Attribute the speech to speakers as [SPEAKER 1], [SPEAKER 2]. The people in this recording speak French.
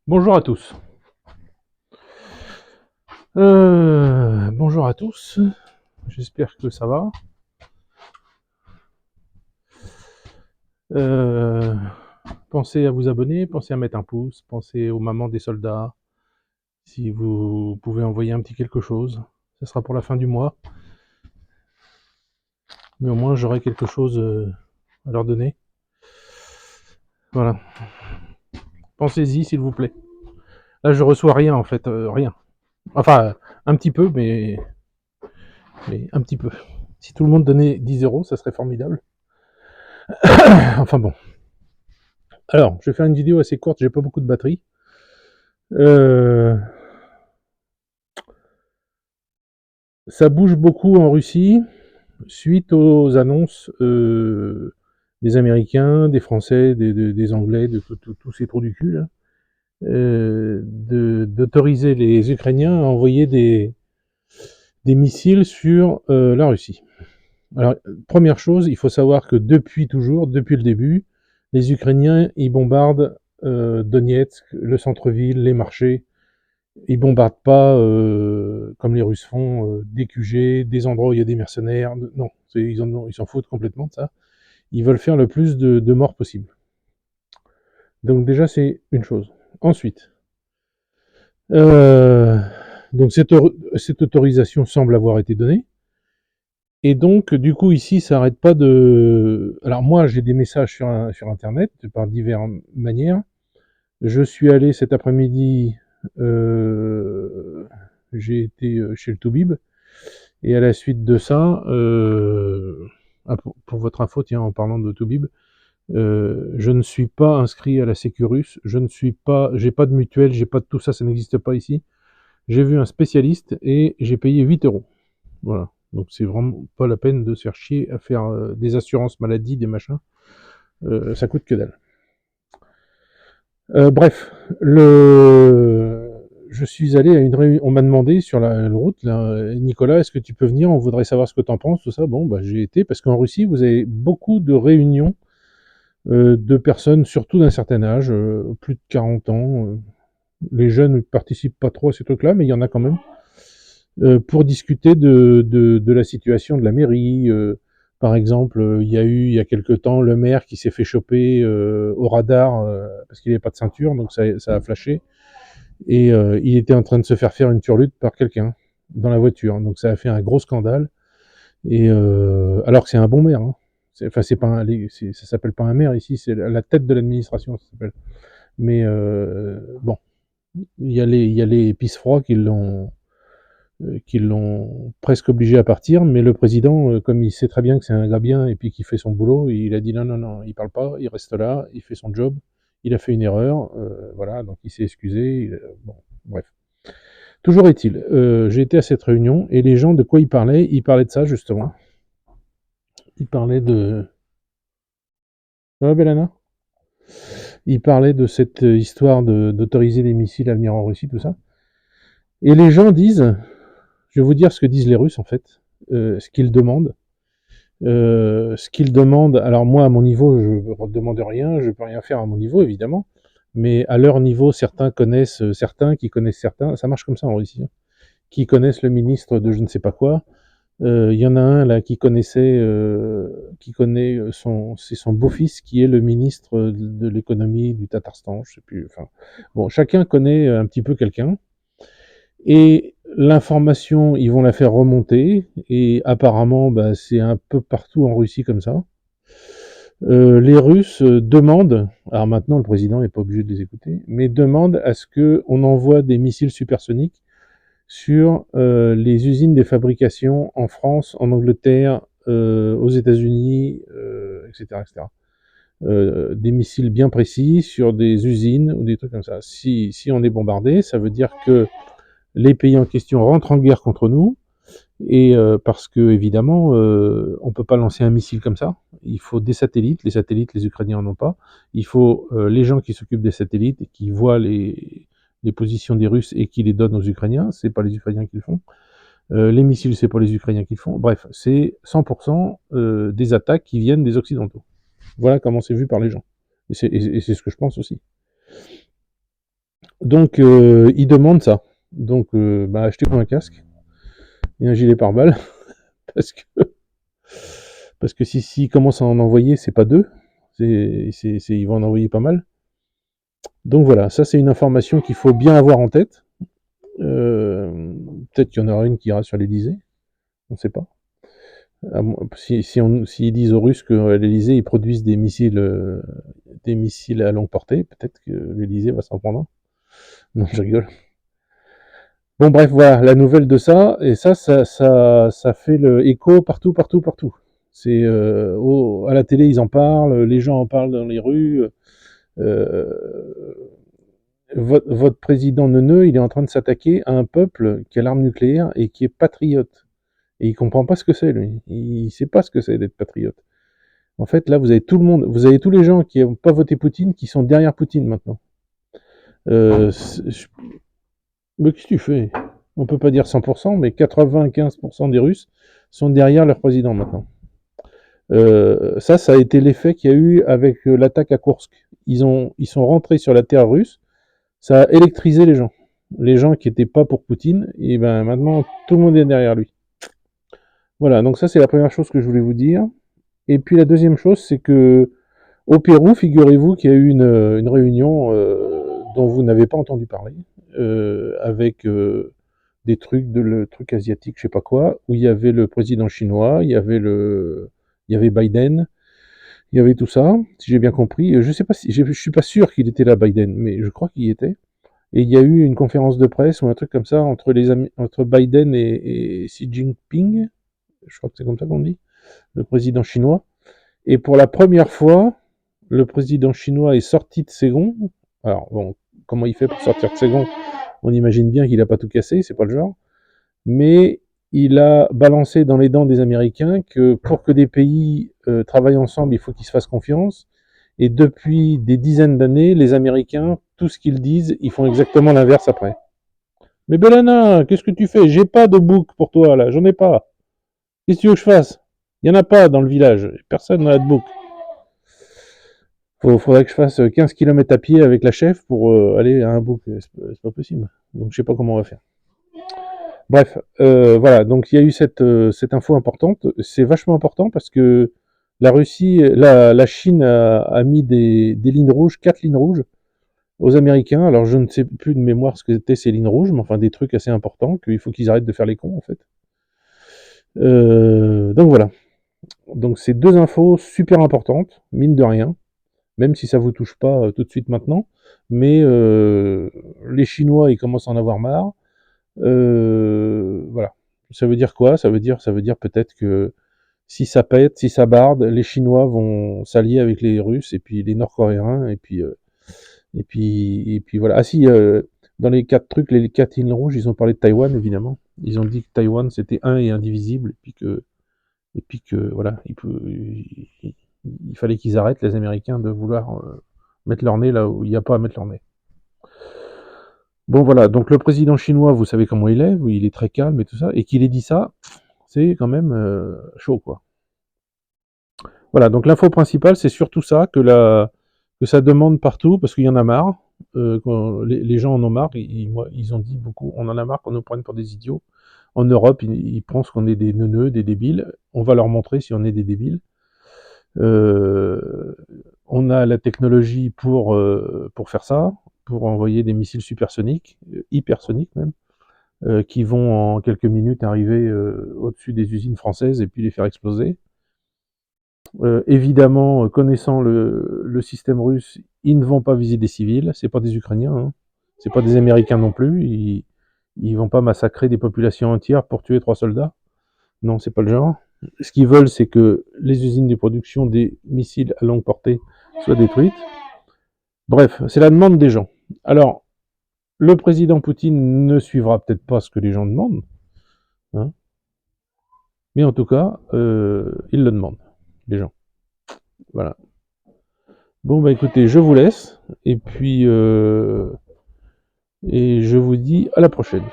[SPEAKER 1] Bonjour à tous. Bonjour à tous. J'espère que ça va. Euh, Pensez à vous abonner, pensez à mettre un pouce, pensez aux mamans des soldats. Si vous pouvez envoyer un petit quelque chose, ce sera pour la fin du mois. Mais au moins j'aurai quelque chose à leur donner. Voilà. Pensez-y s'il vous plaît. Là je reçois rien en fait, rien. Enfin, un petit peu, mais un petit peu. Si tout le monde donnait 10 euros, ça serait formidable. Enfin bon. Alors, je vais faire une vidéo assez courte, j'ai pas beaucoup de batterie. Euh, Ça bouge beaucoup en Russie suite aux annonces des Américains, des Français, des Anglais, de tous ces trous du cul, là, d'autoriser les Ukrainiens à envoyer des missiles sur la Russie. Alors, première chose, il faut savoir que depuis toujours, depuis le début, les Ukrainiens, ils bombardent Donetsk, le centre-ville, les marchés. Ils bombardent pas comme les Russes font des QG, des endroits où il y a des mercenaires. Non, ils s'en foutent complètement de ça. Ils veulent faire le plus de morts possible. Donc déjà c'est une chose. Ensuite, euh, donc cette autorisation semble avoir été donnée. Et donc du coup ici ça n'arrête pas de. Alors moi j'ai des messages sur internet par diverses manières. Je suis allé cet après-midi. euh, j'ai été chez le Toubib. Et à la suite de ça, pour votre info, tiens, en parlant de Toubib, je ne suis pas inscrit à la Sécurus, j'ai pas de mutuelle, j'ai pas de tout ça, ça n'existe pas ici. J'ai vu un spécialiste et j'ai payé 8 euros. Voilà. Donc c'est vraiment pas la peine de se faire chier à faire des assurances maladie, des machins. Ça coûte que dalle. Bref, je suis allé à une réunion. On m'a demandé sur la route, là, Nicolas, est-ce que tu peux venir? On voudrait savoir ce que tu en penses, tout ça. Bon, bah, j'ai été parce qu'en Russie, vous avez beaucoup de réunions de personnes, surtout d'un certain âge, plus de 40 ans. Les jeunes ne participent pas trop à ces trucs-là, mais il y en a quand même, pour discuter de la situation de la mairie. Par exemple, il y a eu, il y a quelque temps, le maire qui s'est fait choper au radar parce qu'il n'avait pas de ceinture, donc ça a flashé. Et il était en train de se faire une turlute par quelqu'un dans la voiture. Donc ça a fait un gros scandale. Et alors que c'est un bon maire. Hein. Enfin, c'est pas ça s'appelle pas un maire ici, c'est la tête de l'administration, ça s'appelle. Mais bon, il y a les pisse-froids qui l'ont presque obligé à partir, mais le président, comme il sait très bien que c'est un gars bien et puis qu'il fait son boulot, il a dit non, non, non, il parle pas, il reste là, il fait son job, il a fait une erreur, voilà, donc il s'est excusé, bon, bref. Toujours est-il, j'ai été à cette réunion et les gens, de quoi ils parlaient? Ils parlaient de ça justement. Ils parlaient de. Ouais, Belana? Ils parlaient de cette histoire d'autoriser les missiles à venir en Russie, tout ça. Et les gens disent, je vais vous dire ce que disent les Russes en fait, ce qu'ils demandent. Ce qu'ils demandent, alors moi à mon niveau, je ne demande rien, je peux rien faire à mon niveau évidemment, mais à leur niveau, certains connaissent certains, qui connaissent certains, ça marche comme ça en Russie, hein, qui connaissent le ministre de je ne sais pas quoi. Il y en a un là qui connaît c'est son beau-fils qui est le ministre de l'économie du Tatarstan, je sais plus. Enfin, bon, chacun connaît un petit peu quelqu'un et l'information, ils vont la faire remonter et apparemment, bah, c'est un peu partout en Russie comme ça. Les Russes demandent, alors maintenant le président n'est pas obligé de les écouter, mais demandent à ce qu'on envoie des missiles supersoniques sur les usines de fabrication en France, en Angleterre, aux États-Unis, etc., etc. Des missiles bien précis sur des usines ou des trucs comme ça. Si on est bombardé, ça veut dire que les pays en question rentrent en guerre contre nous, et parce que évidemment, on peut pas lancer un missile comme ça. Il faut des satellites. Les satellites, les Ukrainiens n'en ont pas. Il faut les gens qui s'occupent des satellites et qui voient les positions des Russes et qui les donnent aux Ukrainiens. C'est pas les Ukrainiens qui le font. Les missiles, c'est pas les Ukrainiens qui le font. Bref, c'est 100% des attaques qui viennent des Occidentaux. Voilà comment c'est vu par les gens. Et c'est ce que je pense aussi. Donc, ils demandent ça. Donc, bah, achetez-vous un casque et un gilet pare-balles, parce que, parce que si s'ils commencent à en envoyer, c'est pas deux, ils vont en envoyer pas mal. Donc voilà, ça c'est une information qu'il faut bien avoir en tête. Peut-être qu'il y en aura une qui ira sur l'Elysée, on ne sait pas. S'ils disent aux Russes qu'à l'Elysée ils produisent des missiles à longue portée, peut-être que l'Elysée va s'en prendre un. Non, je rigole. Bon, bref, voilà, la nouvelle de ça, et ça fait le écho partout, partout, partout. C'est à la télé, ils en parlent, les gens en parlent dans les rues. Euh, votre président neuneu, il est en train de s'attaquer à un peuple qui a l'arme nucléaire et qui est patriote. Et il comprend pas ce que c'est, lui. Il sait pas ce que c'est d'être patriote. En fait, là, vous avez tout le monde, vous avez tous les gens qui n'ont pas voté Poutine qui sont derrière Poutine maintenant. Je Mais qu'est-ce que tu fais? On peut pas dire 100%, mais 95% des Russes sont derrière leur président maintenant. Ça a été l'effet qu'il y a eu avec l'attaque à Kursk. Ils sont rentrés sur la terre russe, ça a électrisé les gens. Les gens qui n'étaient pas pour Poutine, et ben maintenant tout le monde est derrière lui. Voilà, donc ça c'est la première chose que je voulais vous dire. Et puis la deuxième chose, c'est que au Pérou, figurez-vous qu'il y a eu une réunion dont vous n'avez pas entendu parler, avec des trucs, le truc asiatique, je sais pas quoi, où il y avait le président chinois, il y avait Biden, il y avait tout ça, si j'ai bien compris. Je sais pas si, je suis pas sûr qu'il était là, Biden, mais je crois qu'il y était. Et il y a eu une conférence de presse ou un truc comme ça entre Biden et Xi Jinping, je crois que c'est comme ça qu'on dit, le président chinois. Et pour la première fois, le président chinois est sorti de ses gonds. Alors, bon, comment il fait pour sortir de ses gonds? On imagine bien qu'il n'a pas tout cassé, c'est pas le genre. Mais il a balancé dans les dents des Américains que pour que des pays travaillent ensemble, il faut qu'ils se fassent confiance. Et depuis des dizaines d'années, les Américains, tout ce qu'ils disent, ils font exactement l'inverse après. Mais Belana, qu'est-ce que tu fais? J'ai pas de bouc pour toi là, j'en ai pas. Qu'est-ce que tu veux que je fasse? Il n'y en a pas dans le village, personne n'a de bouc. Faudrait que je fasse 15 km à pied avec la chef pour aller à un bouc. C'est pas possible. Donc je sais pas comment on va faire. Bref, voilà. Donc il y a eu cette info importante. C'est vachement important parce que la Chine a mis des lignes rouges, 4 lignes rouges aux Américains. Alors je ne sais plus de mémoire ce que c'était ces lignes rouges, mais enfin des trucs assez importants qu'il faut qu'ils arrêtent de faire les cons en fait. Donc voilà. Donc c'est deux infos super importantes, mine de rien, même si ça vous touche pas tout de suite maintenant. Mais les Chinois, ils commencent à en avoir marre. Voilà. Ça veut dire quoi? Ça veut dire peut-être que si ça pète, si ça barde, les Chinois vont s'allier avec les Russes et puis les Nord-Coréens et puis voilà. Ah si, dans les quatre trucs, les quatre lignes rouges, ils ont parlé de Taïwan évidemment. Ils ont dit que Taïwan c'était un et indivisible et puis que voilà, il fallait qu'ils arrêtent les Américains de vouloir mettre leur nez là où il n'y a pas à mettre leur nez. Bon voilà, donc le président chinois, vous savez comment il est très calme et tout ça, et qu'il ait dit ça, c'est quand même chaud quoi. Voilà, donc l'info principale, c'est surtout ça, que ça demande partout, parce qu'il y en a marre, les gens en ont marre, ils ont dit beaucoup, on en a marre qu'on nous prenne pour des idiots. En Europe, ils pensent qu'on est des neuneux, des débiles, on va leur montrer si on est des débiles. On a la technologie pour faire ça, pour envoyer des missiles supersoniques, hypersoniques même, qui vont en quelques minutes arriver au-dessus des usines françaises et puis les faire exploser. Évidemment, connaissant le système russe, ils ne vont pas viser des civils, c'est pas des Ukrainiens, hein. C'est pas des Américains non plus, ils vont pas massacrer des populations entières pour tuer 3 soldats. Non, c'est pas le genre. Ce qu'ils veulent, c'est que les usines de production des missiles à longue portée soient détruites. Bref, c'est la demande des gens. Alors, le président Poutine ne suivra peut-être pas ce que les gens demandent, hein, mais en tout cas, il le demande, les gens. Voilà. Bon, bah écoutez, je vous laisse, et je vous dis à la prochaine.